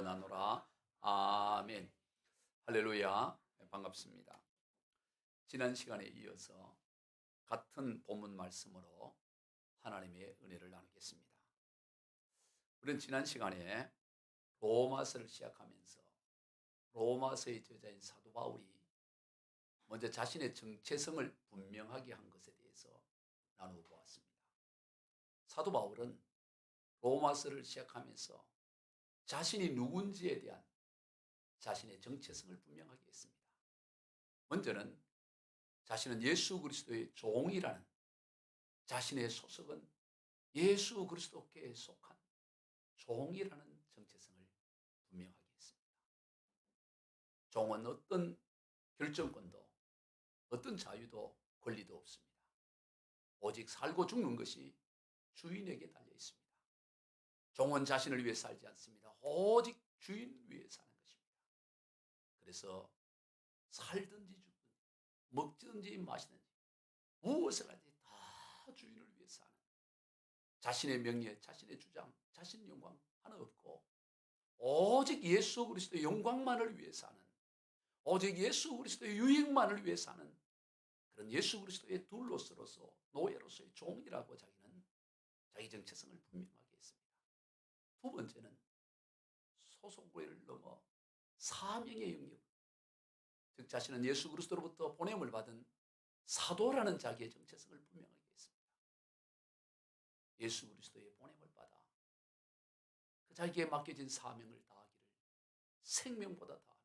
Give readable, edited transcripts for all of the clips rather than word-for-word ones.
원하노라. 아멘. 할렐루야. 네, 반갑습니다. 지난 시간에 이어서 같은 본문 말씀으로 하나님의 은혜를 나누겠습니다. 우리는 지난 시간에 로마서를 시작하면서 로마서의 저자인 사도 바울이 먼저 자신의 정체성을 분명하게 한 것에 대해서 나누어 보았습니다. 사도 바울은 로마서를 시작하면서 자신이 누군지에 대한 자신의 정체성을 분명하게 했습니다. 먼저는 자신은 예수 그리스도의 종이라는, 자신의 소속은 예수 그리스도께 속한 종이라는 정체성을 분명하게 했습니다. 종은 어떤 결정권도 어떤 자유도 권리도 없습니다. 오직 살고 죽는 것이 주인에게 달려 있습니다. 종은 자신을 위해 살지 않습니다. 오직 주인 위해 사는 것입니다. 그래서 살든지 죽든 먹든지 마시든지 무엇을 하든지 다 주인을 위해 사는, 자신의 명예, 자신의 주장, 자신의 영광 하나 없고 오직 예수 그리스도의 영광만을 위해 사는, 오직 예수 그리스도의 유익만을 위해 사는 그런 예수 그리스도의 둘로서로서 노예로서의 종이라고 자기는 자기 정체성을 분명하게 했습니다. 두 번째는 소속을 넘어 사명의 영역, 즉 자신은 예수 그리스도로부터 보냄을 받은 사도라는 자기의 정체성을 분명하게 했습니다. 예수 그리스도의 보냄을 받아 그 자기에게 맡겨진 사명을 다하기를 생명보다 다하며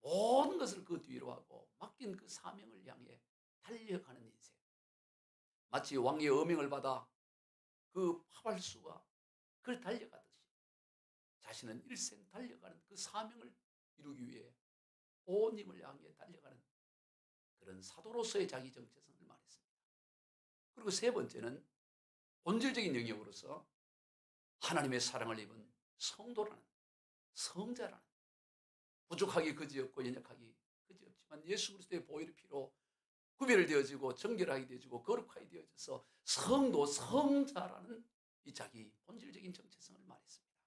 모든 것을 그 뒤로 하고 맡긴 그 사명을 향해 달려가는 인생, 마치 왕의 어명을 받아 그 파발수가 그걸 달려가듯이 자신은 일생 달려가는 그 사명을 이루기 위해 온 힘을 향해 달려가는 그런 사도로서의 자기 정체성을 말했습니다. 그리고 세 번째는 본질적인 영역으로서 하나님의 사랑을 입은 성도라는, 성자라는, 부족하기 그지없고 연약하기 그지없지만 예수 그리스도의 보혈의 피로 구별되어지고 정결하게 되어지고 거룩하게 되어져서 성도, 성자라는 이 자기 본질적인 정체성을 말했습니다.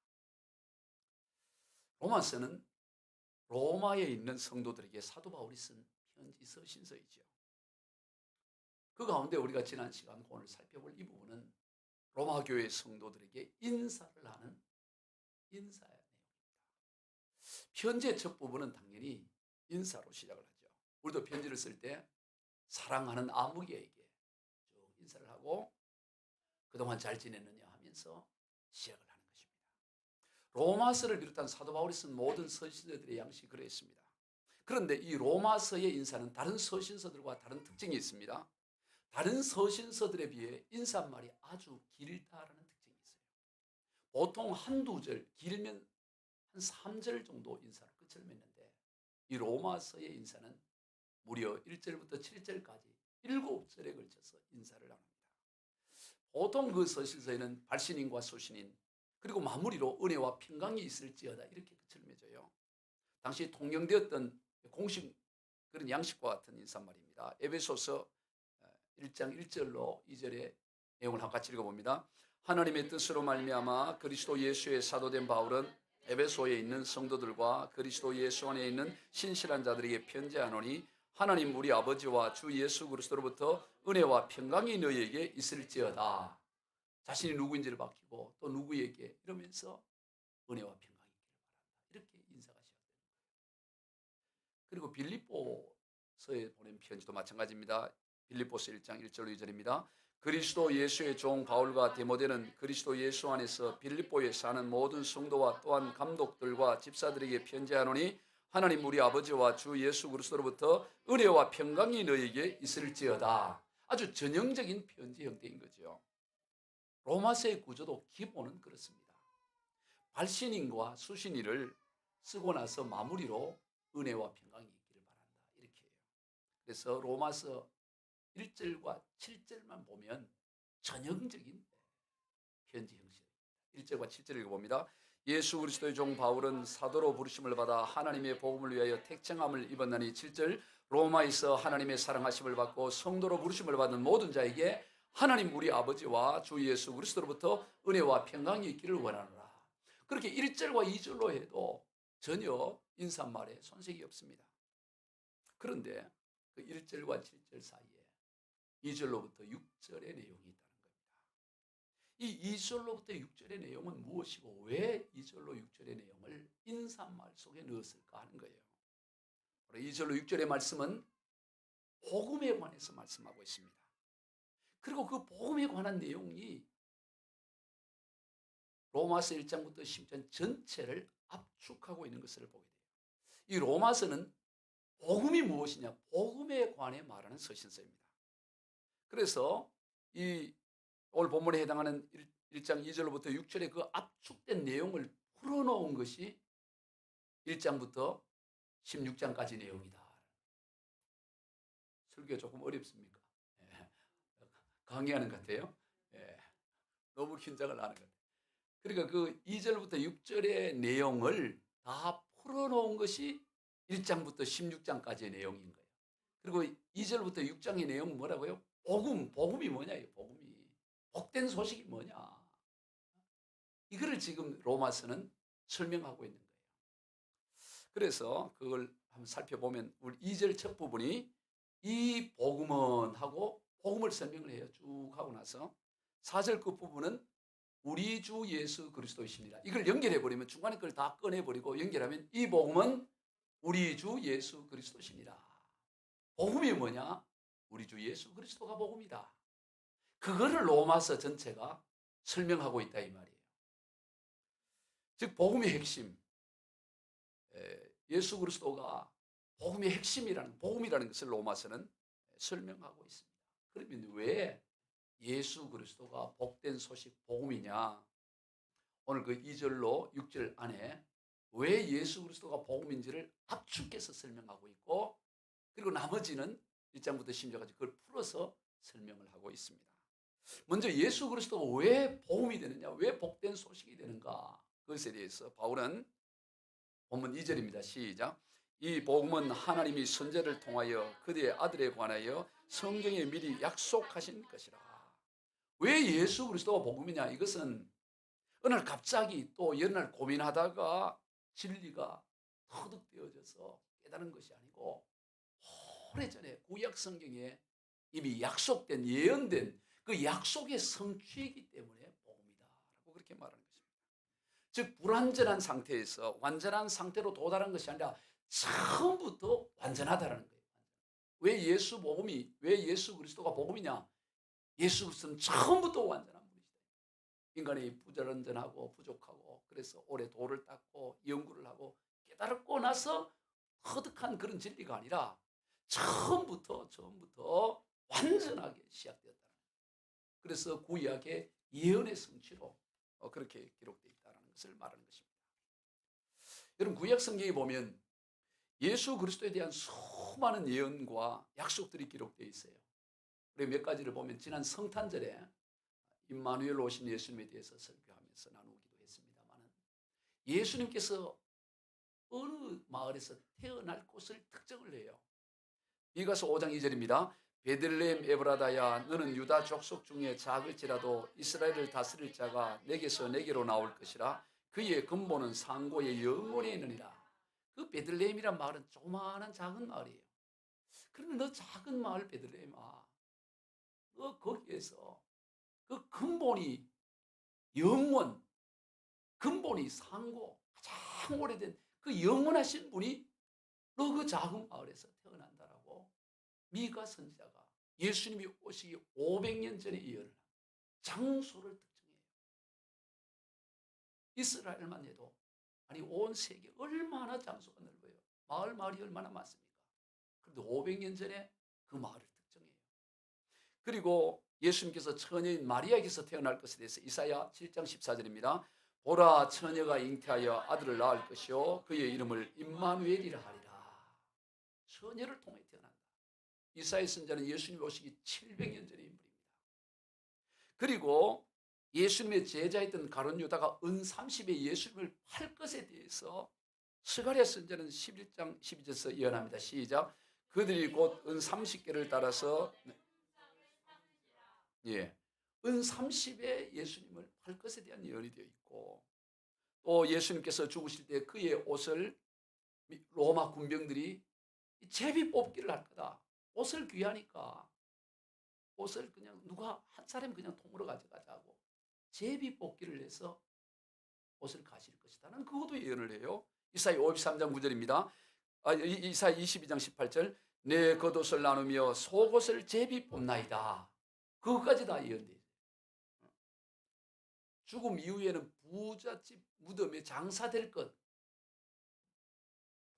로마서는 로마에 있는 성도들에게 사도 바울이 쓴 편지 서신서이죠. 그 가운데 우리가 지난 시간 오늘 살펴볼 이 부분은 로마 교회 성도들에게 인사를 하는 인사의 내용입니다. 편지의 첫 부분은 당연히 인사로 시작을 하죠. 우리도 편지를 쓸 때 사랑하는 아무개에게 쭉 인사를 하고 그동안 잘 지냈느냐 하면서 시작을 하는 것입니다. 로마서를 비롯한 사도 바울이 쓴 모든 서신서들의 양식이 그랬습니다. 그런데 이 로마서의 인사는 다른 서신서들과 다른 특징이 있습니다. 다른 서신서들에 비해 인사말이 아주 길다라는 특징이 있어요. 보통 한두 절, 길면 한 3절 정도 인사로 끝을 맺는데 이 로마서의 인사는 무려 1절부터 7절까지 7절에 걸쳐서 인사를 합니다. 보통 그 서신서에는 발신인과 소신인 그리고 마무리로 은혜와 평강이 있을지어다 이렇게 끝을 맺어요. 당시 통용되었던 공식 그런 양식과 같은 인사말입니다. 에베소서 1장 1절로 2절의 내용을 같이 읽어봅니다. 하나님의 뜻으로 말미암아 그리스도 예수의 사도된 바울은 에베소에 있는 성도들과 그리스도 예수 안에 있는 신실한 자들에게 편지하노니 하나님 우리 아버지와 주 예수 그리스도로부터 은혜와 평강이 너희에게 있을지어다. 자신이 누구인지를 밝히고 또 누구에게 이러면서 은혜와 평강이 있기를 바란다. 이렇게 인사가 시작됩니다. 그리고 빌립보서에 보낸 편지도 마찬가지입니다. 빌립보서 1장 1절로 2절입니다. 그리스도 예수의 종 바울과 디모데는 그리스도 예수 안에서 빌립보에 사는 모든 성도와 또한 감독들과 집사들에게 편지하노니 하나님 우리 아버지와 주 예수 그리스도로부터 은혜와 평강이 너희에게 있을지어다. 아주 전형적인 편지 형태인 거죠. 로마서의 구조도 기본은 그렇습니다. 발신인과 수신인을 쓰고 나서 마무리로 은혜와 평강이 있기를 바란다. 이렇게 해요. 그래서 로마서 1절과 7절만 보면 전형적인 편지 형식입니다. 1절과 7절을 읽어봅니다. 예수 그리스도의 종 바울은 사도로 부르심을 받아 하나님의 복음을 위하여 택정함을 입었나니 7절 로마에서 하나님의 사랑하심을 받고 성도로 부르심을 받은 모든 자에게 하나님 우리 아버지와 주 예수 그리스도로부터 은혜와 평강이 있기를 원하노라. 그렇게 1절과 2절로 해도 전혀 인사말에 손색이 없습니다. 그런데 그 1절과 7절 사이에 2절로부터 6절의 내용이 있다는 겁니다. 이 2절로부터 6절의 내용은 무엇이고 왜 2절로 6절의 내용을 인사말 속에 넣었을까 하는 거예요. 2절로 6절의 말씀은 복음에 관해서 말씀하고 있습니다. 그리고 그 복음에 관한 내용이 로마서 1장부터 10장 전체를 압축하고 있는 것을 보게 돼요. 이 로마서는 복음이 무엇이냐? 복음에 관해 말하는 서신서입니다. 그래서 이 오늘 본문에 해당하는 1장 2절로부터 6절의 그 압축된 내용을 풀어놓은 것이 1장부터 16장까지 내용이다. 설교 조금 어렵습니까? 예. 강의하는 것 같아요. 예. 너무 긴장을 하는 것 같아요. 그러니까 그 2절부터 6절의 내용을 다 풀어놓은 것이 1장부터 16장까지의 내용인 거예요. 그리고 2절부터 6장의 내용은 뭐라고요? 복음이 뭐냐? 복음이. 복된 소식이 뭐냐? 이거를 지금 로마서는 설명하고 있는 거예요. 그래서 그걸 한번 살펴보면 우리 2절 첫 부분이 이 복음은 하고 복음을 설명을 해요. 쭉 하고 나서 4절 끝 부분은 우리 주 예수 그리스도이십니다. 이걸 연결해버리면 중간에 걸 다 꺼내버리고 연결하면 이 복음은 우리 주 예수 그리스도십니다. 복음이 뭐냐? 우리 주 예수 그리스도가 복음이다. 그거를 로마서 전체가 설명하고 있다 이 말이에요. 즉 복음의 핵심, 예수 그리스도가 복음의 핵심이라는 복음이라는 것을 로마서는 설명하고 있습니다. 그러면 왜 예수 그리스도가 복된 소식 복음이냐? 오늘 그 2절로 6절 안에 왜 예수 그리스도가 복음인지를 압축해서 설명하고 있고 그리고 나머지는 1장부터 10장까지 그걸 풀어서 설명을 하고 있습니다. 먼저 예수 그리스도가 왜 복음이 되느냐? 왜 복된 소식이 되는가? 그것에 대해서 바울은 본문 2절입니다. 시작. 이 복음은 하나님이 선지자를 통하여 그들의 아들에 관하여 성경에 미리 약속하신 것이라. 왜 예수 그리스도가 복음이냐? 이것은 어느 날 갑자기 또 여러 날 고민하다가 진리가 터득되어져서 깨달은 것이 아니고 오래전에 구약 성경에 이미 약속된 예언된 그 약속의 성취이기 때문에 복음이다라고 그렇게 말하는 것입니다. 즉 불완전한 상태에서 완전한 상태로 도달한 것이 아니라 처음부터 완전하다라는 거예요. 왜 예수 그리스도가 복음이냐? 예수 그리스도는 처음부터 완전한 분이시다. 인간이 부절언전하고 부족하고 그래서 오래 돌을 닦고 연구를 하고 깨달았고 나서 터득한 그런 진리가 아니라 처음부터 완전하게 시작되었다. 그래서 구약의 예언의 성취로 그렇게 기록되어 있다는 것을 말하는 것입니다. 여러분 구약 성경에 보면 예수 그리스도에 대한 수많은 예언과 약속들이 기록되어 있어요. 우리 몇 가지를 보면 지난 성탄절에 임마누엘 오신 예수님에 대해서 설교하면서 나누기도 했습니다만 예수님께서 어느 마을에서 태어날 곳을 특정을 해요. 미가서 5장 2절입니다. 베들레헴 에브라다야 너는 유다 족속 중에 작을지라도 이스라엘을 다스릴 자가 내게서 내게로 나올 것이라. 그의 근본은 상고의 영원에 있느니라. 그 베들레헴이란 마을은 조그마한 작은 마을이에요. 그러면 너 작은 마을 베들레헴아, 너 거기에서 그 근본이 영원, 근본이 상고, 가장 오래된 그 영원하신 분이 너 그 작은 마을에서 태어난다라고 미가 선지자가 예수님이 오시기 500년 전에 예언을 장소를 특정해요. 이스라엘만 해도 아니 온 세계 얼마나 장소가 넓어요. 마을이 얼마나 많습니까? 그런데 500년 전에 그 마을을 특정해요. 그리고 예수님께서 처녀인 마리아에게서 태어날 것에 대해서 이사야 7장 14절입니다. 보라 처녀가 잉태하여 아들을 낳을 것이요 그의 이름을 임마누엘이라 하리라. 처녀를 통해 태어난다. 이사야 선지자는 예수님이 오시기 700년 전의 인물입니다. 그리고 예수님의 제자였던 가룟 유다가 은 30에 예수님을 팔 것에 대해서 스가랴 선지자는 11장 12절에서 예언합니다. 시작. 그들이 곧 은 30개를 따라서 은 30에 예수님을 팔 것에 대한 예언이 되어 있고 또 예수님께서 죽으실 때 그의 옷을 로마 군병들이 제비 뽑기를 할 거다. 옷을 귀하니까 옷을 그냥 누가 한 사람이 그냥 통으로 가져가자고 제비 뽑기를 해서 옷을 가실 것이다. 는 그것도 예언을 해요. 이사야 53장 9절입니다. 이사야 22장 18절. 내 겉옷을 나누며 속옷을 제비 뽑나이다. 그것까지 다 예언돼요. 죽음 이후에는 부잣집 무덤에 장사될 것.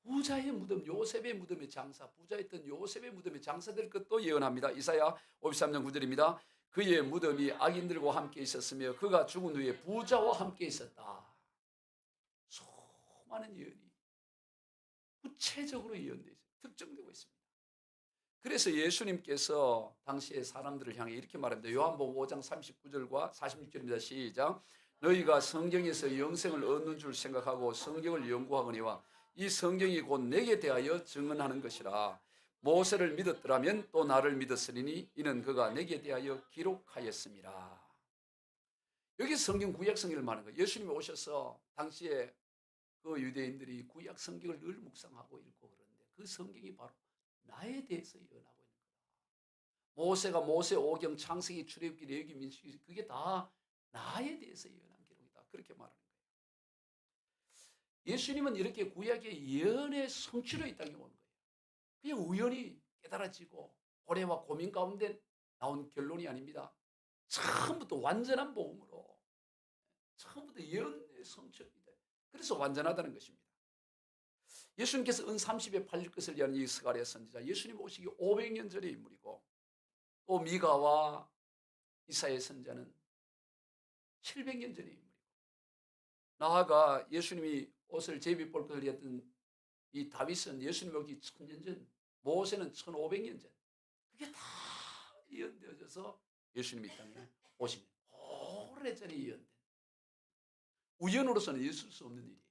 부자의 무덤, 요셉의 무덤에 장사, 부자였던 요셉의 무덤에 장사될 것도 예언합니다. 이사야 53장 9절입니다. 그의 무덤이 악인들과 함께 있었으며 그가 죽은 후에 부자와 함께 있었다. 수많은 예언이 구체적으로 예언되어 있어요. 특정되고 있습니다. 그래서 예수님께서 당시의 사람들을 향해 이렇게 말합니다. 요한복음 5장 39절과 46절입니다. 시작. 너희가 성경에서 영생을 얻는 줄 생각하고 성경을 연구하거니와 이 성경이 곧 내게 대하여 증언하는 것이라. 모세를 믿었더라면 또 나를 믿었으리니 이는 그가 내게 대하여 기록하였습니다. 여기 성경 구약 성경을 말하는 거예요. 예수님이 오셔서 당시에 그 유대인들이 구약 성경을 늘 묵상하고 읽고 그러는데 그 성경이 바로 나에 대해서 예언하고 있는 거다. 모세가 모세 오경 창세기 출애굽기 레위기 민수기 그게 다 나에 대해서 예언한 기록이다. 그렇게 말하는 거예요. 예수님은 이렇게 구약의 예언의 성취로 이 땅에 온 거예요. 그냥 우연히 깨달아지고 고뇌와 고민 가운데 나온 결론이 아닙니다. 처음부터 완전한 복음으로 처음부터 예언의 성취입니다. 그래서 완전하다는 것입니다. 예수님께서 은 30에 팔릴 것을 얘기하는 이 스가랴 선지자, 예수님 오시기 500년 전의 인물이고 또 미가와 이사야 선지자는 700년 전의 인물이고 나아가 예수님이 옷을 제비 볼 것을 했던 이 다윗은 예수님 오기 1000년 전, 모세는 1500년 전. 그게 다 예언되어져서 예수님이 이 땅에 오신 오래전에 예언된 우연으로서는 있을 수 없는 일이에요.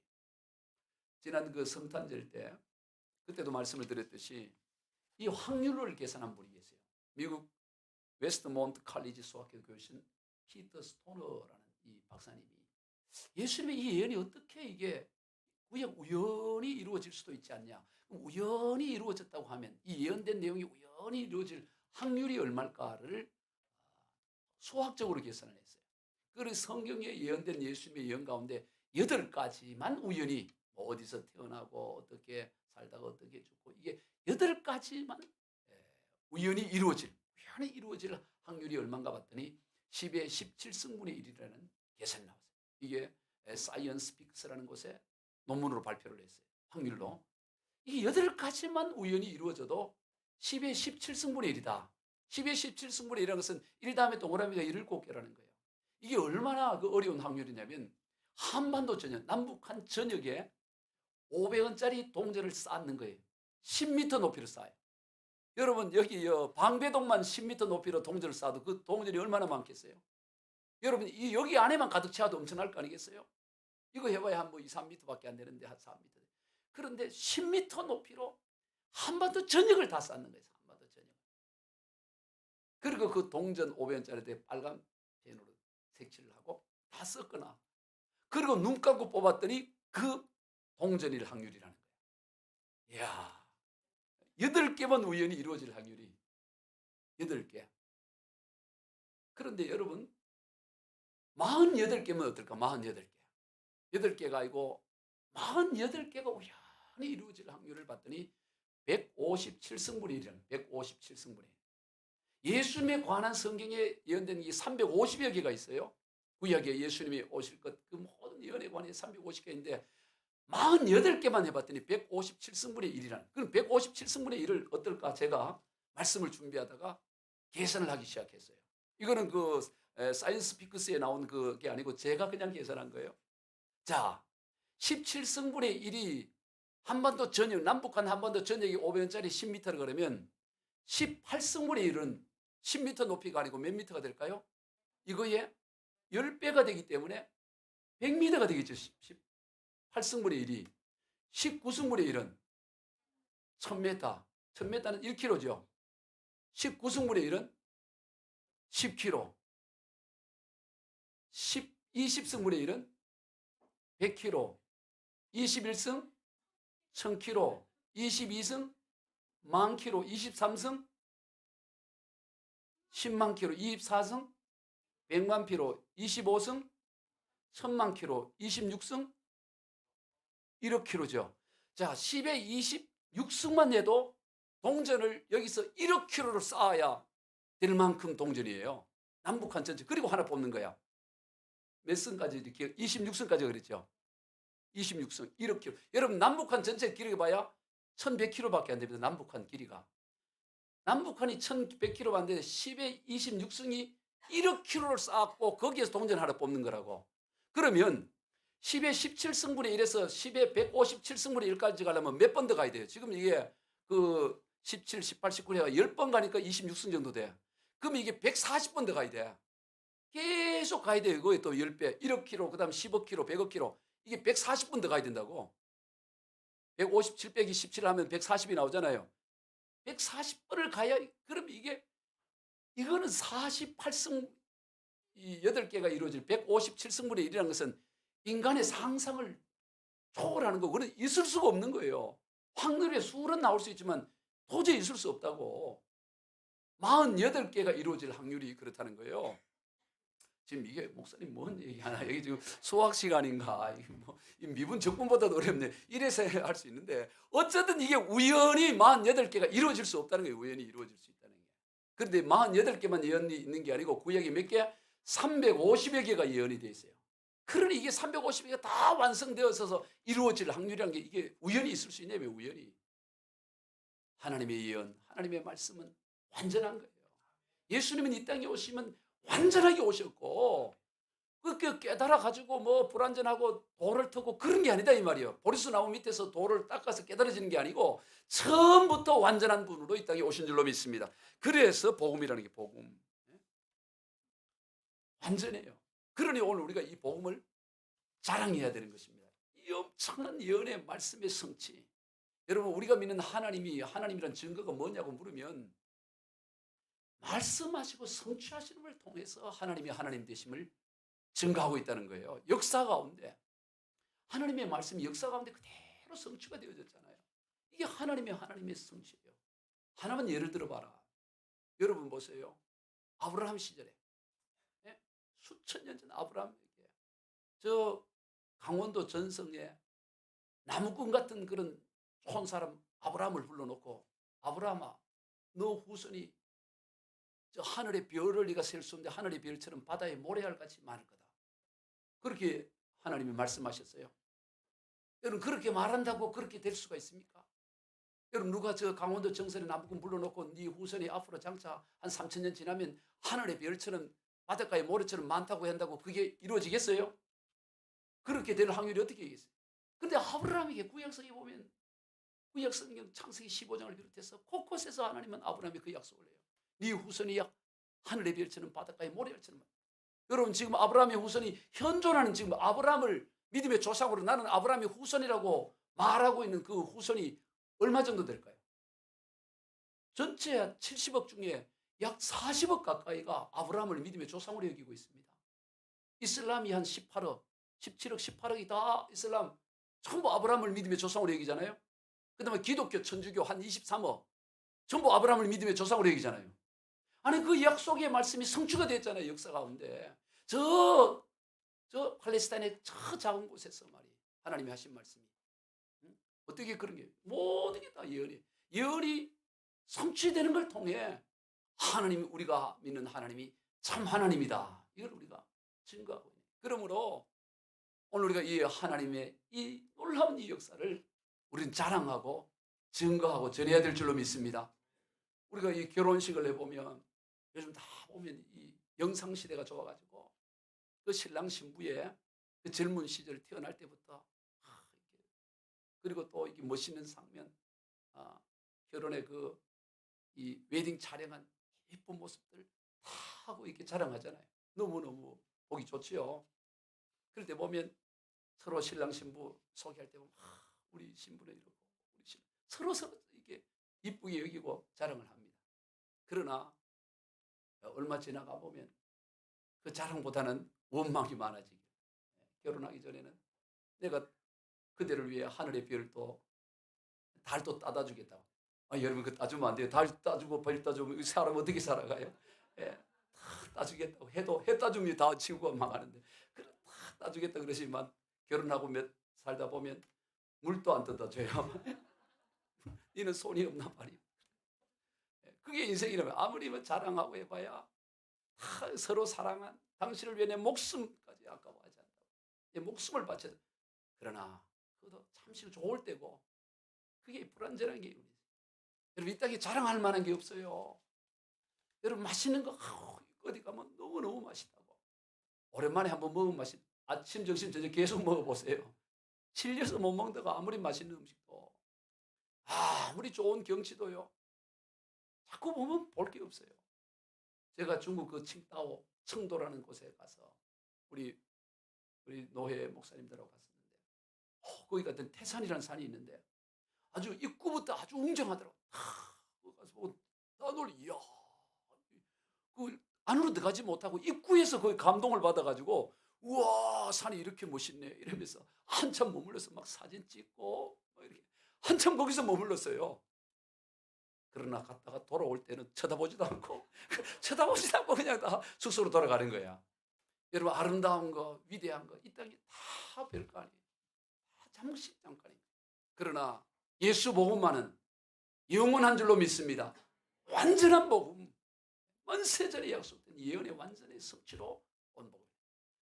지난 그 성탄절 때 그때도 말씀을 드렸듯이 이 확률을 계산한 분이 계세요. 미국 웨스트몬트 칼리지 수학교 교신 피터 스토너라는 이 박사님이 예수님의 이 예언이 어떻게 이게 그냥 우연히 이루어질 수도 있지 않냐. 우연히 이루어졌다고 하면 이 예언된 내용이 우연히 이루어질 확률이 얼마일까를 수학적으로 계산을 했어요. 그래서 성경에 예언된 예수님의 예언 가운데 8가지만 우연히 뭐 어디서 태어나고 어떻게 살다가 어떻게 죽고 이게 8가지만 우연히 이루어질 확률이 얼마인가 봤더니 10의 17승분의 1이라는 계산이 나왔어요. 이게 사이언스 픽스라는 곳에 논문으로 발표를 했어요. 확률로. 이게 8가지만 우연히 이루어져도 10의 17승분의 1이다. 10의 17승분의 1이라는 것은 1 다음에 동그라미가 7개라는 거예요. 이게 얼마나 그 어려운 확률이냐면 한반도 전역, 남북한 전역에 500원짜리 동전을 쌓는 거예요. 10m 높이로 쌓아요. 여러분 여기 방배동만 10m 높이로 동전을 쌓아도 그 동전이 얼마나 많겠어요? 여러분 여기 안에만 가득 채워도 엄청날 거 아니겠어요? 이거 해봐야 한 2, 3m밖에 안 되는데 한 4m. 그런데 10m 높이로 한반도 전역을 다 쌓는 거예요. 한반도 전역. 그리고 그 동전 500원짜리에 빨간 펜으로 색칠을 하고 다 썼거나 그리고 눈 감고 뽑았더니 그 동전일 확률이라는 거예요. 이야, 8개만 우연히 이루어질 확률이 8개. 그런데 여러분 48개면 어떨까? 48개. 8개가 아니고 48개가 우연히 이루어질 확률을 봤더니 157승분의 1이라는 157승분의 1. 예수님에 관한 성경에 예언된 게 350여 개가 있어요. 구약에 예수님이 오실 것 그 모든 예언에 관해서 350개인데 48개만 해봤더니 157승분의 1이라는. 그럼 157승분의 1을 어떨까? 제가 말씀을 준비하다가 계산을 하기 시작했어요. 이거는 그 사이언스 피크스에 나온 그게 아니고 제가 그냥 계산한 거예요. 자, 17승분의 1이 한반도 전역, 남북한 한반도 전역이 500원짜리 10m를 그러면 18승분의 1은 10m 높이가 아니고 몇 미터가 될까요? 이거에 10배가 되기 때문에 100m가 되겠죠. 18승분의 1이. 19승분의 1은 1000m. 1000m는 1km죠. 19승분의 1은 10km. 20승분의 1은 100km, 21승 1000km, 22승 10,000km, 23승 10만 킬로, 24승 100만 킬로, 25승 1000만 킬로, 26승 1억 킬로죠. 자, 10에 26승만 해도 동전을 여기서 1억 킬로를 쌓아야 될 만큼 동전이에요. 남북한 전체. 그리고 하나 뽑는 거야. 몇 승까지 이렇게 26승까지 그랬죠. 26승 1억 킬로. 여러분 남북한 전체 길이 봐야 1100km밖에 안 됩니다. 남북한 길이가. 남북한이 1100km 안 되는데 10에 26승이 1억 킬로를 쌓았고 거기에서 동전 하나 뽑는 거라고. 그러면 10에 17승분의 1에서 10에 157승분의 1까지 가려면 몇 번 더 가야 돼요? 지금 이게 그 17, 18, 19 해가 10번 가니까 26승 정도 돼. 그럼 이게 140번 더 가야 돼. 계속 가야 돼요. 이거에 또 10배. 1억 킬로, 그 다음 10억 킬로, 100억 킬로. 이게 140번 더 가야 된다고. 157 빼기 17 하면 140이 나오잖아요. 140번을 가야, 그럼 이거는 48승, 8개가 이루어질 157승분의 1이라는 것은 인간의 상상을 초월하는 거, 그건 있을 수가 없는 거예요. 확률의 수는 나올 수 있지만 도저히 있을 수 없다고. 48개가 이루어질 확률이 그렇다는 거예요. 지금 이게 목사님 뭔 얘기하나? 여기 지금 수학 시간인가? 이 미분 적분보다도 어렵네. 이래서 할 수 있는데 어쨌든 이게 우연히 48개가 이루어질 수 없다는 거예요. 우연히 이루어질 수 있다는 게. 그런데 48개만 예언이 있는 게 아니고 구약이 몇 개? 350여 개가 예언이 돼 있어요. 그러니 이게 350개가 다 완성되어서 이루어질 확률이라는 게 이게 우연히 있을 수 있냐면 우연히. 하나님의 예언, 하나님의 말씀은 완전한 거예요. 예수님은 이 땅에 오시면 완전하게 오셨고 그렇게 깨달아 가지고 뭐 불완전하고 돌을 터고 그런 게 아니다 이 말이에요. 보리수 나무 밑에서 돌을 닦아서 깨달아지는 게 아니고 처음부터 완전한 분으로 이 땅에 오신 줄로 믿습니다. 그래서 복음이라는 게 복음. 완전해요. 그러니 오늘 우리가 이 복음을 자랑해야 되는 것입니다. 이 엄청난 예언의 말씀의 성취. 여러분 우리가 믿는 하나님이 하나님이란 증거가 뭐냐고 물으면 말씀하시고 성취하시는 걸 통해서 하나님이 하나님 되심을 증거하고 있다는 거예요. 역사 가운데 하나님의 말씀이 역사 가운데 그대로 성취가 되어졌잖아요. 이게 하나님의 성취예요. 하나만 예를 들어봐라. 여러분 보세요. 아브라함 시절에 수천 년 전 아브라함에게 저 강원도 전성에 나무꾼 같은 그런 좋은 사람 아브라함을 불러놓고 아브라함아 너 후손이 저 하늘의 별을 네가 셀 수 없는데 하늘의 별처럼 바다의 모래알같이 많을 거다. 그렇게 하나님이 말씀하셨어요. 여러분 그렇게 말한다고 그렇게 될 수가 있습니까? 여러분 누가 저 강원도 정선에 나무꾼 불러놓고 네 후손이 앞으로 장차 한 3000년 지나면 하늘의 별처럼 바닷가의 모래처럼 많다고 한다고 그게 이루어지겠어요? 그렇게 되는 확률이 어떻게 있겠어요? 그런데 아브라함에게 구약성에 보면 구약성경 창세기 15장을 비롯해서 곳곳에서 하나님은 아브라함이 그 약속을 해요. 네 후손이 하늘의 별처럼 바닷가의 모래알처럼. 여러분 지금 아브라함의 후손이 현존하는 지금 아브라함을 믿음의 조상으로 나는 아브라함의 후손이라고 말하고 있는 그 후손이 얼마 정도 될까요? 전체 70억 중에 약 40억 가까이가 아브라함을 믿음의 조상으로 여기고 있습니다. 이슬람이 한 18억, 17억, 18억이 다 이슬람 전부 아브라함을 믿음의 조상으로 여기잖아요. 그 다음에 기독교, 천주교 한 23억 전부 아브라함을 믿음의 조상으로 여기잖아요. 아니 그 약속의 말씀이 성취가 됐잖아요. 역사 가운데. 저 팔레스타인의 저 작은 곳에서 말이에요. 하나님이 하신 말씀이. 어떻게 그런 게 모든 게 다 예언이 성취되는 걸 통해 하나님이 우리가 믿는 하나님이 참 하나님이다. 이걸 우리가 증거하고 있는. 그러므로 오늘 우리가 이 하나님의 이 놀라운 이 역사를 우리는 자랑하고 증거하고 전해야 될 줄로 믿습니다. 우리가 이 결혼식을 해보면 요즘 다 보면 이 영상 시대가 좋아가지고 그 신랑 신부의 그 젊은 시절 태어날 때부터 그리고 또 이게 멋있는 장면, 결혼의 그 이 웨딩 촬영한 예쁜 모습들 다 하고 이렇게 자랑하잖아요. 너무너무 보기 좋지요. 그럴 때 보면 서로 신랑 신부 소개할 때 보면 우리 신부는 이러고 우리 서로 이렇게 이쁘게 여기고 자랑을 합니다. 그러나 얼마 지나가 보면 그 자랑보다는 원망이 많아지게. 결혼하기 전에는 내가 그대를 위해 하늘의 별도 달도 따다 주겠다고. 여러분 그 따주면 안 돼요. 달 따주고 별 따주면 이 사람 어떻게 살아가요? 예, 다 따주겠다고 해도 해 따주면 다 지구가 망하는데 그래 다 따주겠다 그러지만 결혼하고 몇 살다 보면 물도 안 떠다 줘요. 니는 손이 없단 말이에요. 그게 인생이라면 아무리 뭐 자랑하고 해봐야 다 서로 사랑한 당신을 위해 내 목숨까지 아까워하지 않는다고. 내 목숨을 바쳐서 그러나 그것도 잠시 좋을 때고 그게 불완전한 게 우리. 여러분 이 땅에 자랑할 만한 게 없어요. 여러분 맛있는 거 어디 가면 너무너무 맛있다고. 오랜만에 한번 먹으면 아침 점심 저녁 계속 먹어보세요. 질려서 못 먹다가 아무리 맛있는 음식도 아무리 좋은 경치도요. 자꾸 보면 볼 게 없어요. 제가 중국 그 칭다오 청도라는 곳에 가서 우리 노회 목사님들하고 갔었는데 거기 같은 태산이라는 산이 있는데 아주 입구부터 아주 웅장하더라고. 거기 가서 보고 나도 이야 그 안으로 들어가지 못하고 입구에서 거기 감동을 받아가지고 우와 산이 이렇게 멋있네 이러면서 한참 머물러서 막 사진 찍고 막 이렇게 한참 거기서 머물렀어요. 그러나 갔다가 돌아올 때는 쳐다보지도 않고 그냥 다 숙소로 돌아가는 거야. 여러분 아름다운 거 위대한 거 이 땅에 다 별거 아니에요. 다 잠깐이에요. 그러나 예수 복음만은 영원한 줄로 믿습니다. 완전한 복음, 만세전에 약속된 예언의 완전의 성취로 온 복음.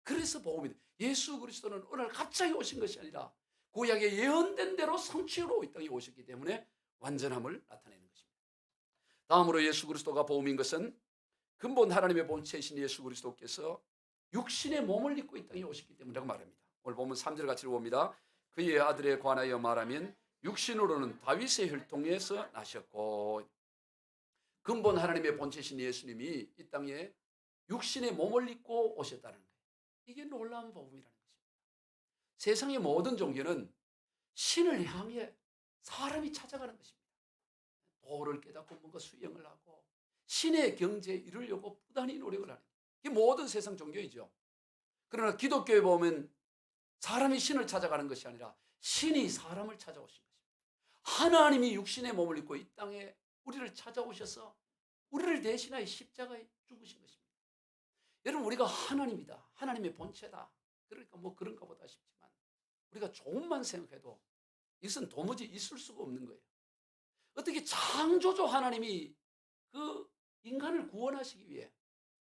그래서 복음이 돼. 예수 그리스도는 어느 날 갑자기 오신 것이 아니라 구약에 예언된 대로 성취로 이 땅에 오셨기 때문에 완전함을 나타내는 것입니다. 다음으로 예수 그리스도가 복음인 것은 근본 하나님의 본체이신 예수 그리스도께서 육신의 몸을 입고 이 땅에 오셨기 때문이라고 말합니다. 오늘 보면 3절 같이 봅니다. 그의 아들에 관하여 말하면 육신으로는 다윗의 혈통에서 나셨고 근본 하나님의 본체이신 예수님이 이 땅에 육신의 몸을 입고 오셨다는 거예요. 이게 놀라운 복음이라는 것입니다. 세상의 모든 종교는 신을 향해 사람이 찾아가는 것입니다. 도를 깨닫고 뭔가 수행을 하고 신의 경지에 이르려고 부단히 노력을 하는 이게 모든 세상 종교이죠. 그러나 기독교에 보면 사람이 신을 찾아가는 것이 아니라 신이 사람을 찾아오신 것입니다. 하나님이 육신의 몸을 입고 이 땅에 우리를 찾아오셔서 우리를 대신하여 십자가에 죽으신 것입니다. 여러분 우리가 하나님이다. 하나님의 본체다. 그러니까 뭐 그런가 보다 싶지만 우리가 조금만 생각해도 이것은 도무지 있을 수가 없는 거예요. 어떻게 창조주 하나님이 그 인간을 구원하시기 위해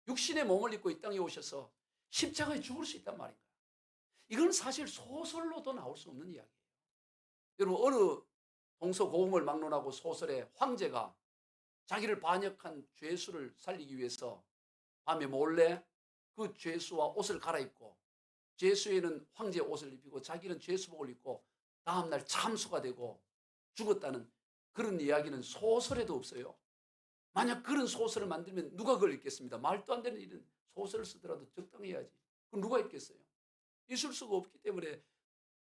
육신의 몸을 입고 이 땅에 오셔서 십자가에 죽을 수 있단 말인가요? 이건 사실 소설로도 나올 수 없는 이야기예요. 여러분 어느 동서고금을 막론하고 소설의 황제가 자기를 반역한 죄수를 살리기 위해서 밤에 몰래 그 죄수와 옷을 갈아입고 죄수에는 황제의 옷을 입히고 자기는 죄수복을 입고 다음날 참수가 되고 죽었다는 그런 이야기는 소설에도 없어요. 만약 그런 소설을 만들면 누가 그걸 읽겠습니다. 말도 안 되는 일은 소설을 쓰더라도 적당해야지. 그럼 누가 읽겠어요? 있을 수가 없기 때문에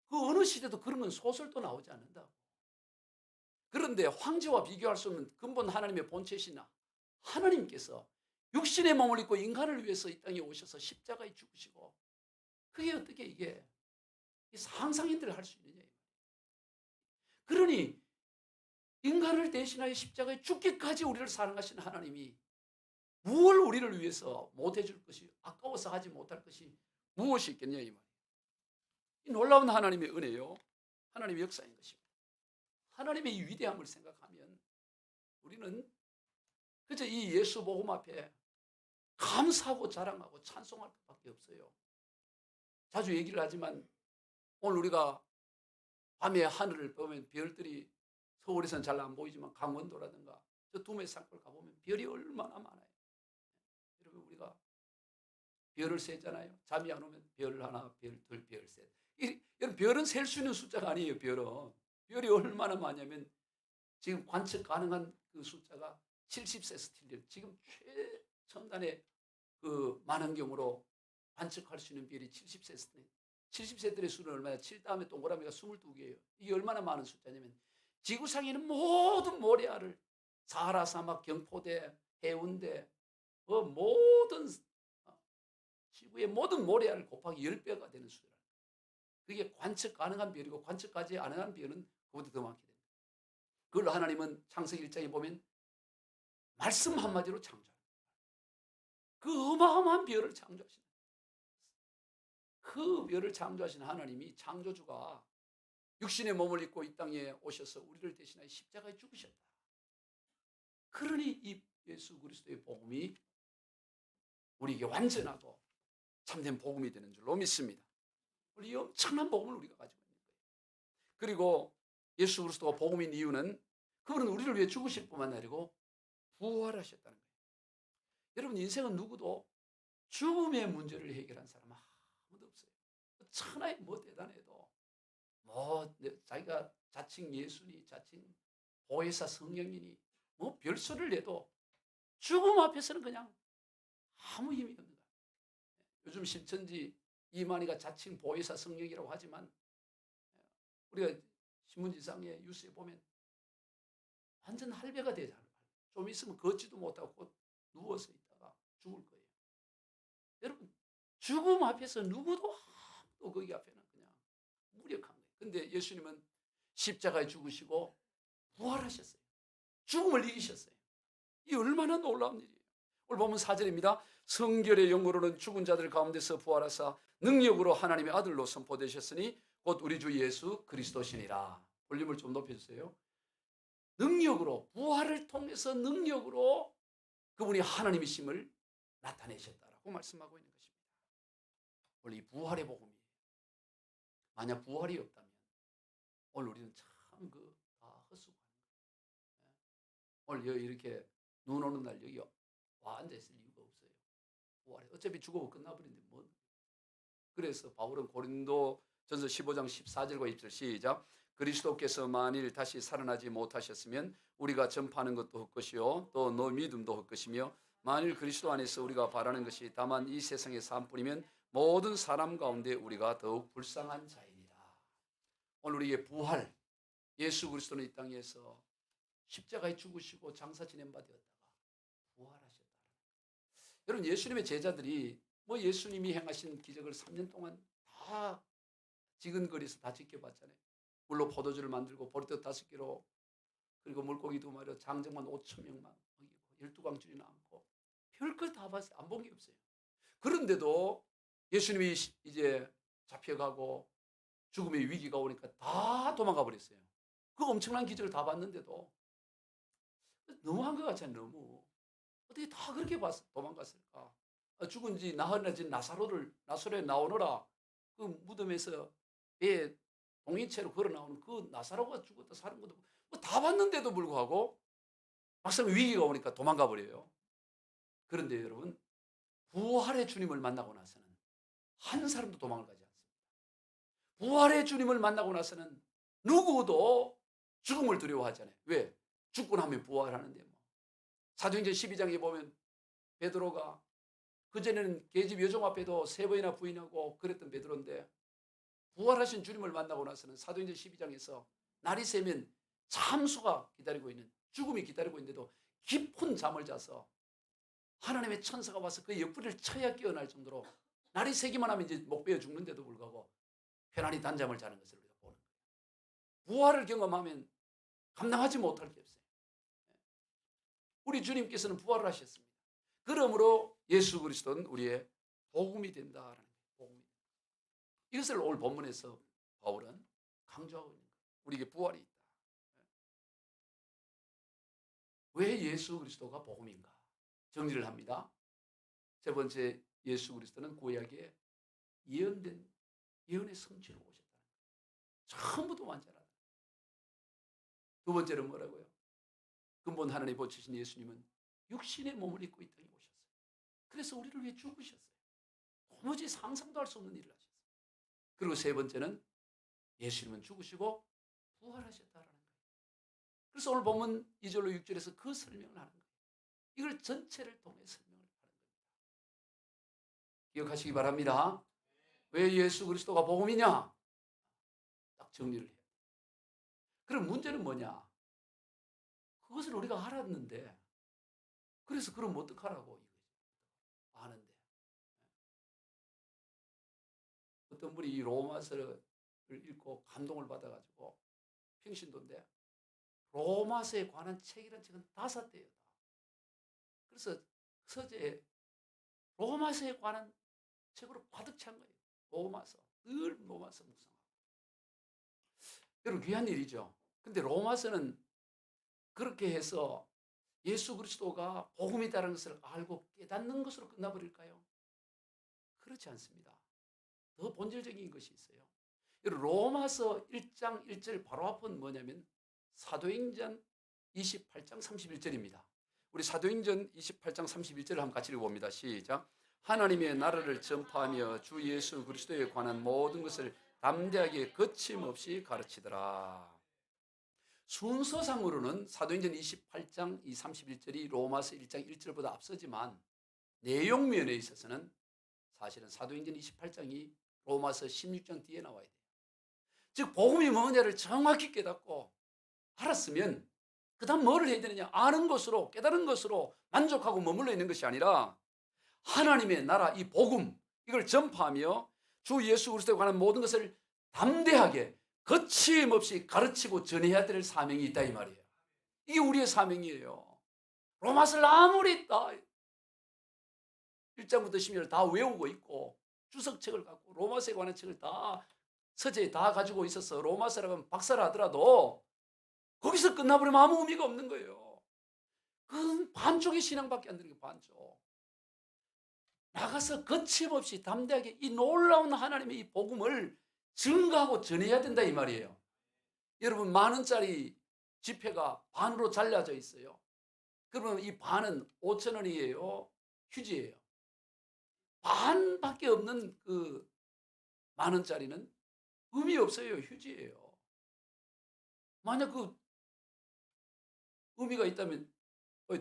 그 어느 시대도 그런 건 소설도 나오지 않는다고. 그런데 황제와 비교할 수 없는 근본 하나님의 본체이신 하나님께서 육신의 몸을 입고 인간을 위해서 이 땅에 오셔서 십자가에 죽으시고 그게 어떻게 이게 상상인들 할 수 있느냐. 그러니 인간을 대신하여 십자가에 죽기까지 우리를 사랑하신 하나님이 무엇을 우리를 위해서 못해줄 것이 아까워서 하지 못할 것이 무엇이 있겠냐 이 말이에요. 이 놀라운 하나님의 은혜요. 하나님의 역사인 것입니다. 하나님의 이 위대함을 생각하면 우리는 그저 이 예수 복음 앞에 감사하고 자랑하고 찬송할 것밖에 없어요. 자주 얘기를 하지만 오늘 우리가 밤에 하늘을 보면 별들이 서울에서는 잘 안 보이지만 강원도라든가 저 두메산골 가보면 별이 얼마나 많아요. 여러분 우리가 별을 세잖아요. 잠이 안 오면 별 하나, 별 둘, 별 셋. 여러분 별은 셀 수 있는 숫자가 아니에요. 별이 얼마나 많냐면 지금 관측 가능한 그 숫자가 70세스틸리언. 지금 최첨단의 그 만원경으로 관측할 수 있는 별이 70세스틸리언. 70세들의 수는 얼마냐? 7 다음에 동그라미가 22개예요. 이게 얼마나 많은 숫자냐면 지구상에 있는 모든 모래알을 사하라 사막, 경포대, 해운대, 모든 지구의 모든 모래알 곱하기 10배가 되는 수라. 그게 관측 가능한 비율이고 관측하지 가능한 비율은 그보다 더 많게 됩니다. 그걸 하나님은 창세기 1장에 보면 말씀 한마디로 창조합니다. 그 어마어마한 비율을 창조하시는 그 비율을 창조하신 하나님이 창조주가 육신의 몸을 입고 이 땅에 오셔서 우리를 대신하여 십자가에 죽으셨다. 그러니 이 예수 그리스도의 복음이 우리에게 완전하고 참된 복음이 되는 줄로 믿습니다. 우리 엄청난 복음을 우리가 가지고 있는 거예요. 그리고 예수 그리스도가 복음인 이유는 그분은 우리를 위해 죽으실 뿐만 아니고 부활하셨다는 거예요. 여러분 인생은 누구도 죽음의 문제를 해결한 사람 아무도 없어요. 천하에 뭐 대단해도 뭐 자기가 자칭 예수니 자칭 보혜사 성령이니 뭐 별소리를 내도 죽음 앞에서는 그냥 아무 힘이 없는 거예요. 요즘 신천지 이만희가 자칭 보혜사 성령이라고 하지만 우리가 신문지상에 뉴스에 보면 완전 할배가 되잖아요. 좀 있으면 걷지도 못하고 곧 누워서 있다가 죽을 거예요. 여러분 죽음 앞에서 누구도 아무도 거기 앞에는 그냥 무력한 거예요. 근데 예수님은 십자가에 죽으시고 부활하셨어요. 죽음을 이기셨어요. 이 얼마나 놀라운 일이에요. 오늘 보면 4절입니다. 성결의 영으로는 죽은 자들 가운데서 부활하사 능력으로 하나님의 아들로 선포되셨으니 곧 우리 주 예수 그리스도시니라. 볼륨을 좀 높여주세요. 능력으로 부활을 통해서 능력으로 그분이 하나님이심을 나타내셨다라고 말씀하고 있는 것입니다. 원래 이 부활의 복음이에요. 만약 부활이 없다면 오늘 우리는 참 다 헛수고하는 거예요. 오늘 이렇게 눈 오는 날 여기 와 앉아 있을 이유가 없어요. 부활해. 어차피 죽어도 끝나버리는데 뭐. 그래서 바울은 고린도 전서 15장 14절과 20절 시작. 그리스도께서 만일 다시 살아나지 못하셨으면 우리가 전파하는 것도 헛것이요 또 너 믿음도 헛것이며 만일 그리스도 안에서 우리가 바라는 것이 다만 이 세상의 삶뿐이면 모든 사람 가운데 우리가 더욱 불쌍한 자이니라. 오늘 우리의 부활, 예수 그리스도는 이 땅에서 십자가에 죽으시고 장사 지낸 바 되었다가 부활하셨다. 여러분 예수님의 제자들이 뭐 예수님이 행하신 기적을 3년 동안 다 지근거리에서 다 지켜봤잖아요. 물로 포도주를 만들고 보리떡 5개로 그리고 물고기 2마리 장정만 5,000명만 먹이고 12광줄이나 안고 별걸 다 봤어요. 안 본 게 없어요. 그런데도 예수님이 이제 잡혀가고 죽음의 위기가 오니까 다 도망가 버렸어요. 그 엄청난 기적을 다 봤는데도 너무한 것 같잖아요. 너무. 어떻게 다 그렇게 도망갔을까? 죽은 지 나흘이진 나사로에 나오너라. 그 무덤에서 배에 동인체로 걸어 나오는 그 나사로가 죽었다 사는 것도 뭐 다 봤는데도 불구하고 막상 위기가 오니까 도망가 버려요. 그런데 여러분 부활의 주님을 만나고 나서는 한 사람도 도망을 가지 않습니다. 부활의 주님을 만나고 나서는 누구도 죽음을 두려워하잖아요. 왜? 죽고 나면 부활하는데 뭐. 사도행전 12장에 보면 베드로가 그전에는 계집 여종 앞에도 3번이나 부인하고 그랬던 베드로인데 부활하신 주님을 만나고 나서는 사도행전 12장에서 날이 새면 참수가 기다리고 있는 죽음이 기다리고 있는데도 깊은 잠을 자서 하나님의 천사가 와서 그 옆구리를 쳐야 깨어날 정도로 날이 새기만 하면 이제 목 베어 죽는데도 불구하고 편안히 단잠을 자는 것을 우리가 보는 거예요. 부활을 경험하면 감당하지 못할 게 없어요. 우리 주님께서는 부활을 하셨습니다. 그러므로 예수 그리스도는 우리의 복음이 된다라는 거예요. 복음이. 이것을 오늘 본문에서 바울은 강조하고 있는 거예요. 우리에게 부활이 있다. 왜 예수 그리스도가 복음인가? 정리를 합니다. 세 번째, 예수 그리스도는 구약에 예언된 예언의 성취로 오셨다는 거예요. 처음부터 완전하다. 두 번째는 뭐라고요? 근본 하나님 보시신 예수님은 육신의 몸을 입고 이 땅에 오셨어요. 그래서 우리를 위해 죽으셨어요. 도무지 상상도 할 수 없는 일을 하셨어요. 그리고 세 번째는 예수님은 죽으시고 부활하셨다라는 거예요. 그래서 오늘 보면 2절로 6절에서 그 설명을 하는 거예요. 이걸 전체를 통해 설명을 하는 겁니다. 기억하시기 바랍니다. 왜 예수 그리스도가 복음이냐? 딱 정리를 해요. 그럼 문제는 뭐냐? 그것을 우리가 알았는데 그래서 그럼 어떡하라고 아는데 어떤 분이 이 로마서 읽고 감동을 받아가지고 평신도인데 로마서에 관한 책이란 책은 5대예요. 그래서 서재에 로마서에 관한 책으로 가득 찬 거예요. 로마서. 늘 로마서 묵상하고. 여러분 귀한 일이죠. 근데 로마서는 그렇게 해서 예수 그리스도가 복음이다라는 것을 알고 깨닫는 것으로 끝나버릴까요? 그렇지 않습니다. 더 본질적인 것이 있어요. 여러분 로마서 1장 1절 바로 앞은 뭐냐면 사도행전 28장 31절입니다. 우리 사도행전 28장 31절을 한번 같이 읽어봅니다. 시작. 하나님의 나라를 전파하며 주 예수 그리스도에 관한 모든 것을 담대하게 거침없이 가르치더라. 순서상으로는 사도행전 28장 31절이 로마서 1장 1절보다 앞서지만 내용면에 있어서는 사실은 사도행전 28장이 로마서 16장 뒤에 나와야 돼요. 즉 복음이 뭐냐를 정확히 깨닫고 알았으면 그 다음 뭐를 해야 되느냐, 아는 것으로 깨달은 것으로 만족하고 머물러 있는 것이 아니라 하나님의 나라 이 복음 이걸 전파하며 주 예수 그리스도에 관한 모든 것을 담대하게 거침없이 가르치고 전해야 될 사명이 있다 이 말이에요. 이게 우리의 사명이에요. 로마서를 아무리 다 1장부터 10장을 다 외우고 있고 주석책을 갖고 로마서에 관한 책을 다 서재에 다 가지고 있어서 로마서라고 하면 박사를 하더라도 거기서 끝나버리면 아무 의미가 없는 거예요. 그건 반쪽의 신앙밖에 안 되는 게 반쪽. 나가서 거침없이 담대하게 이 놀라운 하나님의 이 복음을 증거하고 전해야 된다 이 말이에요. 여러분 10,000원짜리 지폐가 반으로 잘라져 있어요. 그러면 이 반은 5,000원이에요? 휴지예요? 반밖에 없는 그 10,000원짜리는 의미 없어요. 휴지예요. 만약 그 의미가 있다면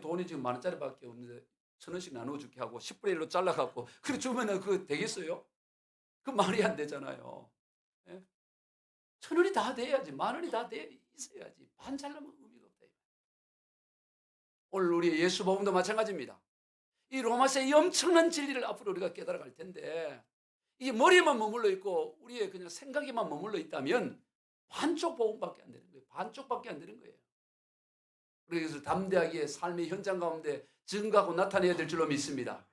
돈이 지금 10,000원짜리밖에 없는데 1,000원씩 나눠줄게 하고 10분의 1로 잘라갖고 그래 주면은 그거 되겠어요? 그 말이 안 되잖아요. 예? 1,000원이 다 돼야지. 10,000원이 다 돼 있어야지. 반 잘라면 의미가 없다. 오늘 우리의 예수 복음도 마찬가지입니다. 이 로마서의 엄청난 진리를 앞으로 우리가 깨달아갈 텐데 이게 머리에만 머물러 있고 우리의 그냥 생각에만 머물러 있다면 반쪽 복음밖에 안 되는 거예요. 반쪽밖에 안 되는 거예요. 그래서 담대하게 삶의 현장 가운데 증거하고 나타내야 될 줄로 믿습니다.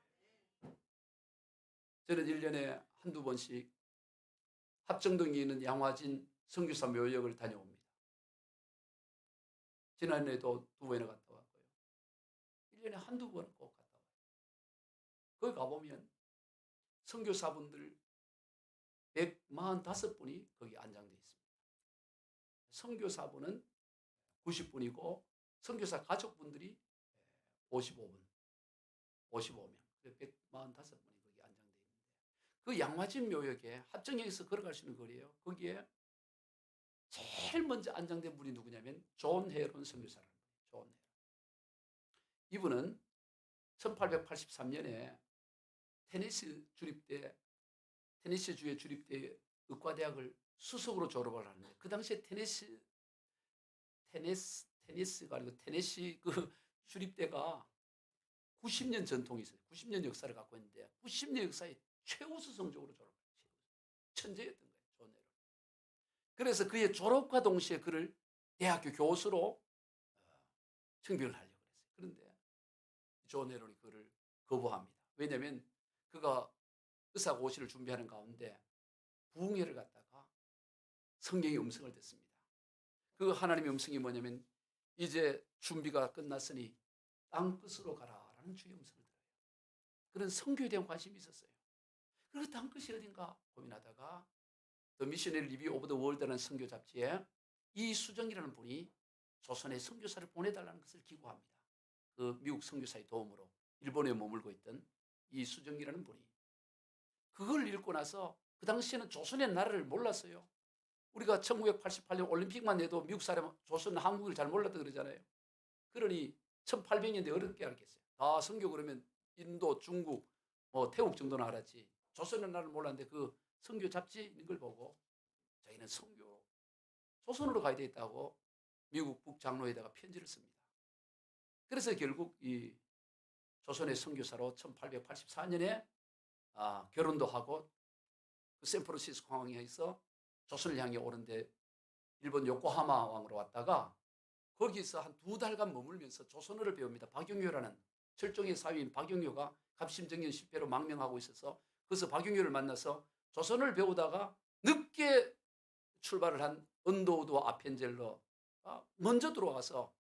저는 1년에 한두 번씩 합정동에 있는 양화진 선교사 묘역을 다녀옵니다. 지난해에도 2번이나 갔다 왔고요. 1년에 한두 번은 꼭 갔다 와요. 거기 가보면 선교사분들 145분이 거기 안장되어 있습니다. 선교사분은 90분이고 선교사 가족분들이 55분, 55명, 145분이 거기 안장되어 있는데 그 양화진 묘역에 합정역에서 걸어갈 수 있는 거리예요. 거기에 제일 먼저 안장된 분이 누구냐면 존 헤론 선교사라는 거예요. 존 헤론. 이분은 1883년에 테네시주에 주립대 의과대학을 수석으로 졸업을 하는데 그 당시에 테네시가 아니고 테네시 그 주립대가 90년 전통이 있어요. 90년 역사를 갖고 있는데 90년 역사에 최우수 성적으로 졸업했어요. 천재였던 거예요. 존 헤론. 그래서 그의 졸업과 동시에 그를 대학교 교수로 청빙을 하려고 했어요. 그런데 존 헤론이 그를 거부합니다. 왜냐하면 그가 의사고시를 준비하는 가운데 부흥회를 갔다가 성경의 음성을 듣습니다. 그 하나님의 음성이 뭐냐면 이제 준비가 끝났으니 땅끝으로 가라라는 주의 음성을 들어요. 그런 선교에 대한 관심이 있었어요. 그리고 땅끝이 어딘가 고민하다가 The Missionary Review of the World라는 선교 잡지에 이수정이라는 분이 조선에 선교사를 보내달라는 것을 기고합니다. 그 미국 선교사의 도움으로 일본에 머물고 있던 이수정이라는 분이 그걸 읽고 나서 그 당시에는 조선의 나라를 몰랐어요. 우리가 1988년 올림픽만 해도 미국 사람 조선 한국을 잘 몰랐다 그러잖아요. 그러니 1800년대 어렵게 알겠어요. 다 선교 그러면 인도, 중국, 태국 정도는 알았지. 조선의 나라를 몰랐는데 그 선교 잡지 있는 걸 보고 자기는 선교 조선으로 가야 되겠다고 미국 북장로에다가 편지를 씁니다. 그래서 결국 이 조선의 선교사로 1884년에 결혼도 하고 그 샌프란시스코 공항에서 조선을 향해 오는데 일본 요코하마 왕으로 왔다가 거기서 한 2달간 머물면서 조선어를 배웁니다. 박영효라는 철종의 사위인 박영효가 갑심정년 실패로 망명하고 있어서 그래서 박영효를 만나서 조선어를 배우다가 늦게 출발을 한 언도우도 아펜젤러가 먼저 들어와서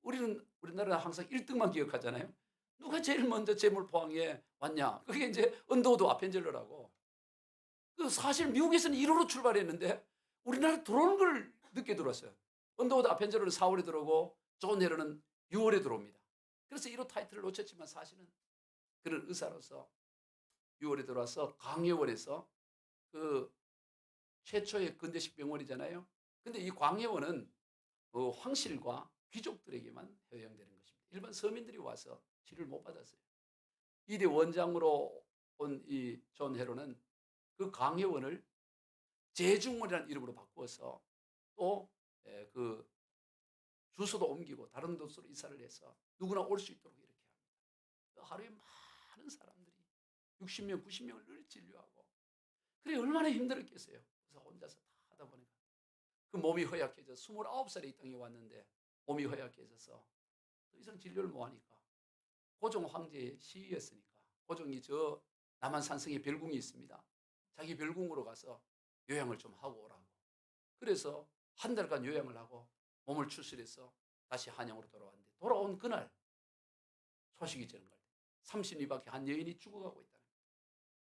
우리나라는 항상 1등만 기억하잖아요. 누가 제일 먼저 제물포항에 왔냐? 그게 이제 언도우도 아펜젤러라고. 그 사실 미국에서는 1호로 출발했는데 우리나라 들어오는 걸 늦게 들어왔어요. 언더우드 아펜젤러는 4월에 들어오고 존 헤런은 6월에 들어옵니다. 그래서 1호 타이틀을 놓쳤지만 사실은 그런 의사로서 6월에 들어와서 광해원에서 그 최초의 근대식 병원이잖아요. 근데 이 광해원은 황실과 귀족들에게만 허용되는 것입니다. 일반 서민들이 와서 치료를 못 받았어요. 2대 원장으로 온 이 존 헤런은 그 광해원을 제중원이라는 이름으로 바꾸어서 또 그 주소도 옮기고 다른 곳으로 이사를 해서 누구나 올 수 있도록 이렇게 합니다. 하루에 많은 사람들이 60명, 90명을 늘 진료하고 그래 얼마나 힘들었겠어요. 그래서 혼자서 다 하다 보니까 그 몸이 허약해져 29살에 이 땅에 왔는데 몸이 허약해져서 더 이상 진료를 못하니까 고종 황제의 시위였으니까 고종이 저 남한 산성에 별궁이 있습니다. 자기 별궁으로 가서 요양을 좀 하고 오라고. 그래서 한 달간 요양을 하고 몸을 추스려서 다시 한양으로 돌아왔는데 돌아온 그날 소식이 전한 걸 32밖에 한 여인이 죽어가고 있다는 거예요.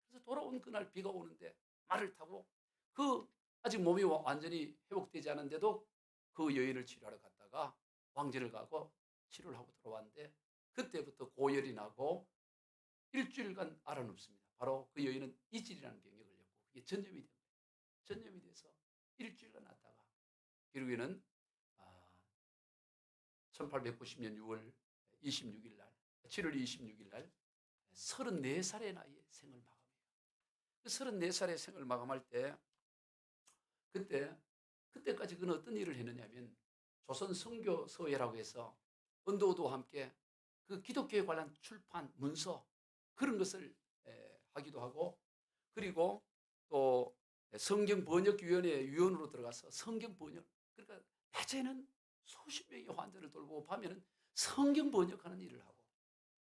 그래서 돌아온 그날 비가 오는데 말을 타고 그 아직 몸이 완전히 회복되지 않은데도 그 여인을 치료하러 갔다가 왕제를 가고 치료를 하고 들어왔는데 그때부터 고열이 나고 일주일간 알아눕습니다. 바로 그 여인은 이질이라는 병에 걸렸고 그게 전염이 됩니다. 전염이 돼서 일주일간 났다가 결국에는 1890년 6월 26일 날 7월 26일 날 34살의 나이에 생을 마감해요. 34살의 생을 마감할 때 그때까지 그는 어떤 일을 했느냐면 조선 선교서회라고 해서 언도우드와 함께 그 기독교에 관한 출판 문서 그런 것을 하기도 하고 그리고 또 성경 번역위원회 위원으로 들어가서 성경 번역 그러니까 낮에는 수십 명의 환자를 돌보고 밤에는 성경 번역하는 일을 하고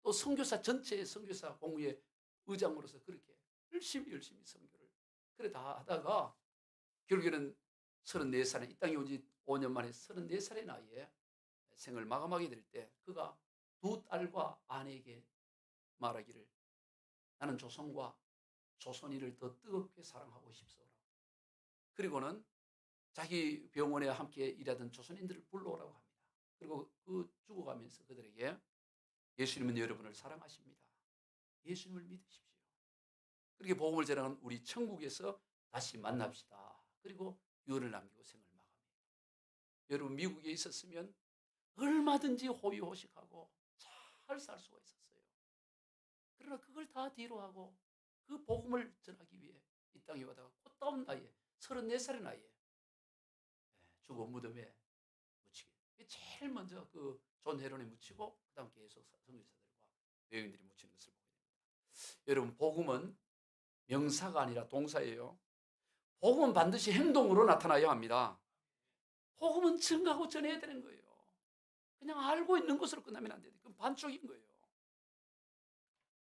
또 선교사 전체의 선교사 공회의 의장으로서 그렇게 열심히 선교를 그래 다 하다가 결국에는 34살에 이 땅에 온 지 5년 만에 34살의 나이에 생을 마감하게 될 때 그가 두 딸과 아내에게 말하기를 나는 조선과 조선인을 더 뜨겁게 사랑하고 싶소라고. 그리고는 자기 병원에 함께 일하던 조선인들을 불러오라고 합니다. 그리고 그 죽어가면서 그들에게 예수님은 여러분을 사랑하십니다. 예수님을 믿으십시오. 그렇게 복음을 전하는 우리 천국에서 다시 만납시다. 그리고 유언을 남기고 생을 마감합니다. 여러분 미국에 있었으면 얼마든지 호의호식하고 잘 살 수가 있었어요. 그러나 그걸 다 뒤로 하고 그 복음을 전하기 위해 이 땅에 와다가 꽃다운 나이에 34살의 나이에 죽어 무덤에 묻히게. 제일 먼저 그 존 헤런에 묻히고 그다음 계속 선교사들과 여인들이 묻히는 것을 보게 됩니다. 여러분 복음은 명사가 아니라 동사예요. 복음은 반드시 행동으로 나타나야 합니다. 복음은 증거하고 전해야 되는 거예요. 그냥 알고 있는 것으로 끝나면 안 돼요. 그건 반쪽인 거예요.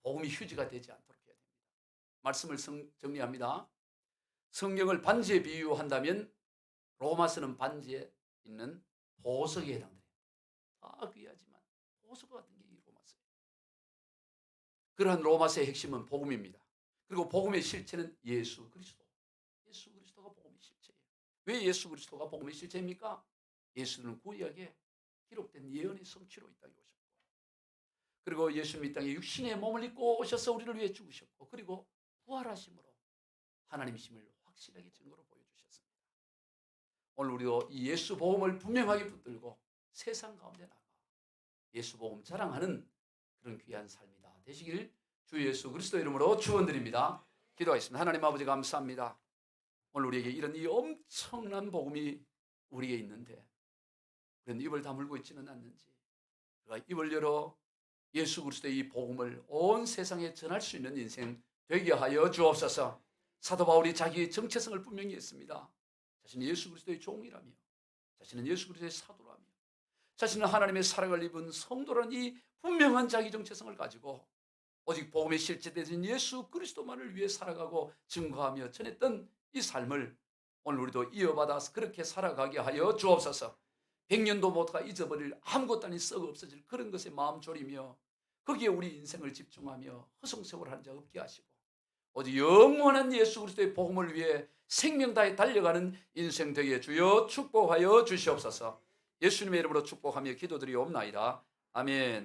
복음이 휴지가 되지 않도록 해야 됩니다. 말씀을 정리합니다. 성경을 반지에 비유한다면 로마서는 반지에 있는 보석에 해당돼요. 다 귀하지만 보석 같은 게 이 로마서예요. 그러한 로마서의 핵심은 복음입니다. 그리고 복음의 실체는 예수 그리스도. 예수 그리스도가 복음의 실체예요. 왜 예수 그리스도가 복음의 실체입니까? 예수는 구약에 기록된 예언의 성취로 이 땅에 오셨고 그리고 예수님이 이 땅에 육신의 몸을 입고 오셔서 우리를 위해 죽으셨고 그리고 부활하심으로 하나님이심을 확실하게 증거로 보여주셨습니다. 오늘 우리도 이 예수 복음을 분명하게 붙들고 세상 가운데 나가 예수 복음 자랑하는 그런 귀한 삶이 다 되시길 주 예수 그리스도 이름으로 축원드립니다. 기도하겠습니다. 하나님 아버지 감사합니다. 오늘 우리에게 이런 이 엄청난 복음이 우리에게 있는데 우리는 입을 다물고 있지는 않는지 우리가 입을 열어 예수 그리스도의 이 복음을 온 세상에 전할 수 있는 인생 되게 하여 주옵소서. 사도 바울이 자기의 정체성을 분명히 했습니다. 자신은 예수 그리스도의 종이라며, 자신은 예수 그리스도의 사도라며, 자신은 하나님의 사랑을 입은 성도라는 이 분명한 자기 정체성을 가지고 오직 복음의 실제되신 예수 그리스도만을 위해 살아가고 증거하며 전했던 이 삶을 오늘 우리도 이어받아서 그렇게 살아가게 하여 주옵소서. 100년도 못가 잊어버릴 아무것도 아닌 썩어 없어질 그런 것에 마음 졸이며 거기에 우리 인생을 집중하며 허송세월하는 자 없게 하시고 오직 영원한 예수 그리스도의 복음을 위해 생명 다해 달려가는 인생 되게 주여 축복하여 주시옵소서. 예수님의 이름으로 축복하며 기도드리옵나이다. 아멘.